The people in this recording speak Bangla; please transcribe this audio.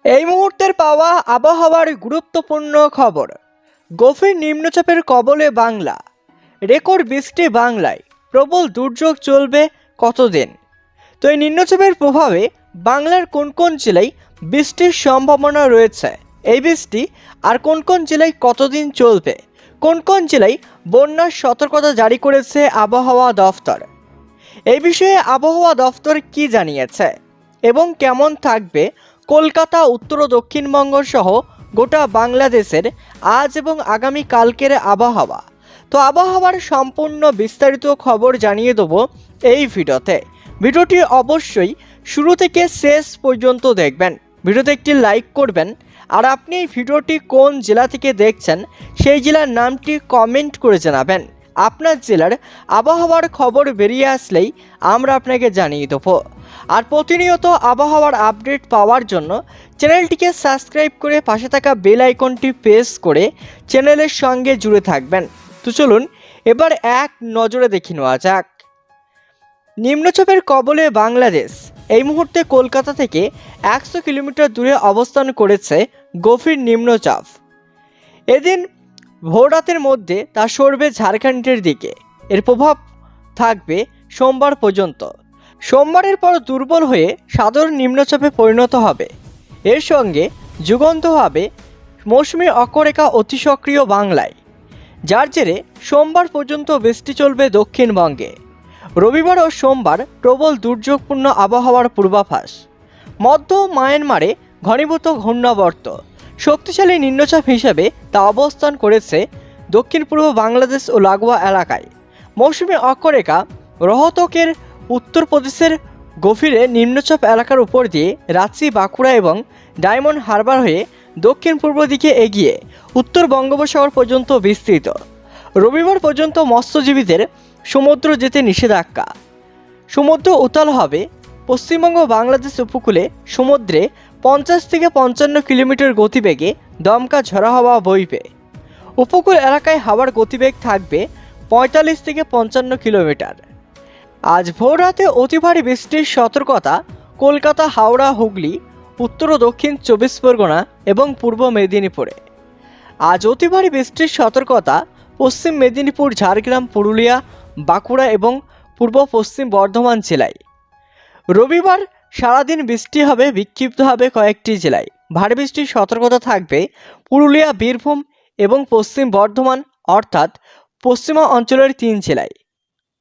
এই মুহূর্তের পাওয়া আবহাওয়ার গুরুত্বপূর্ণ খবর। গভীর নিম্নচাপের কবলে বাংলা, রেকর্ড বৃষ্টি বাংলায়, প্রবল দুর্যোগ চলবে কতদিন? তো এই নিম্নচাপের প্রভাবে বাংলার কোন কোন জেলায় বৃষ্টির সম্ভাবনা রয়েছে, এই বৃষ্টি আর কোন কোন জেলায় কতদিন চলবে, কোন কোন জেলায় বন্যার সতর্কতা জারি করেছে আবহাওয়া দফতর, এই বিষয়ে আবহাওয়া দফতর কি জানিয়েছে এবং কেমন থাকবে কলকাতা, উত্তর ও দক্ষিণবঙ্গ সহ গোটা বাংলাদেশের আজ এবং আগামী কালকের আবহাওয়া। তো আবহাওয়ার সম্পূর্ণ বিস্তারিত খবর জানিয়ে দেবো এই ভিডিওতে। ভিডিওটি অবশ্যই শুরু থেকে শেষ পর্যন্ত দেখবেন। ভিডিওতে একটি লাইক করবেন, আর আপনি এই ভিডিওটি কোন জেলা থেকে দেখছেন সেই জেলার নামটি কমেন্ট করে জানাবেন। আপনার জেলার আবহাওয়ার খবর বেরিয়ে আসলেই আমরা আপনাকে জানিয়ে দেবো। আর প্রতিনিয়ত আবহাওয়ার আপডেট পাওয়ার জন্য চ্যানেলটিকে সাবস্ক্রাইব করে পাশে থাকা বেল আইকনটি প্রেস করে চ্যানেলের সঙ্গে জুড়ে থাকবেন। তো চলুন এবার এক নজরে দেখে নেওয়া যাক। নিম্নচাপের কবলে বাংলাদেশ। এই মুহূর্তে কলকাতা থেকে 100 কিলোমিটার দূরে অবস্থান করেছে গভীর নিম্নচাপ। এদিন ভোররাতের মধ্যে তা সরবে ঝাড়খণ্ডের দিকে। এর প্রভাব থাকবে সোমবার পর্যন্ত। সোমবারের পর দুর্বল হয়ে সাধারণ নিম্নচাপে পরিণত হবে। এর সঙ্গে যুগান্ত হবে মৌসুমী অক্ষরেখা অতি সক্রিয় বাংলায়, যার জেরে সোমবার পর্যন্ত বৃষ্টি চলবে দক্ষিণবঙ্গে। রবিবার ও সোমবার প্রবল দুর্যোগপূর্ণ আবহাওয়ার পূর্বাভাস। মধ্য মায়ানমারে ঘনীভূত ঘূর্ণাবর্ত শক্তিশালী নিম্নচাপ হিসেবে তা অবস্থান করেছে দক্ষিণ পূর্ব বাংলাদেশ ও লাগোয়া এলাকায়। মৌসুমী অক্ষরেখা রোহতকের উত্তরপ্রদেশের গভীরে নিম্নচাপ এলাকার উপর দিয়ে রাঁচি, বাঁকুড়া এবং ডায়মন্ড হারবার হয়ে দক্ষিণ পূর্ব দিকে এগিয়ে উত্তর বঙ্গোপসাগর পর্যন্ত বিস্তৃত। রবিবার পর্যন্ত মৎস্যজীবীদের সমুদ্র যেতে নিষেধাজ্ঞা। সমুদ্র উত্তাল হবে। পশ্চিমবঙ্গ বাংলাদেশ উপকূলে সমুদ্রে 50 থেকে 55 কিলোমিটার গতিবেগে দমকা ঝড়া হাওয়া বইবে। উপকূল এলাকায় হাওয়ার গতিবেগ থাকবে 45 থেকে 55 কিলোমিটার। আজ ভোর রাতে অতি ভারী বৃষ্টির সতর্কতা কলকাতা, হাওড়া, হুগলি, উত্তর ও দক্ষিণ 24 পরগনা এবং পূর্ব মেদিনীপুরে। আজ অতি ভারী বৃষ্টির সতর্কতা পশ্চিম মেদিনীপুর, ঝাড়গ্রাম, পুরুলিয়া, বাঁকুড়া এবং পূর্ব পশ্চিম বর্ধমান জেলায়। রবিবার সারাদিন বৃষ্টি হবে, বিক্ষিপ্ত হবে কয়েকটি জেলায়। ভারী বৃষ্টির সতর্কতা থাকবে পুরুলিয়া, বীরভূম এবং পশ্চিম বর্ধমান অর্থাৎ পশ্চিমা অঞ্চলের 3 জেলায়।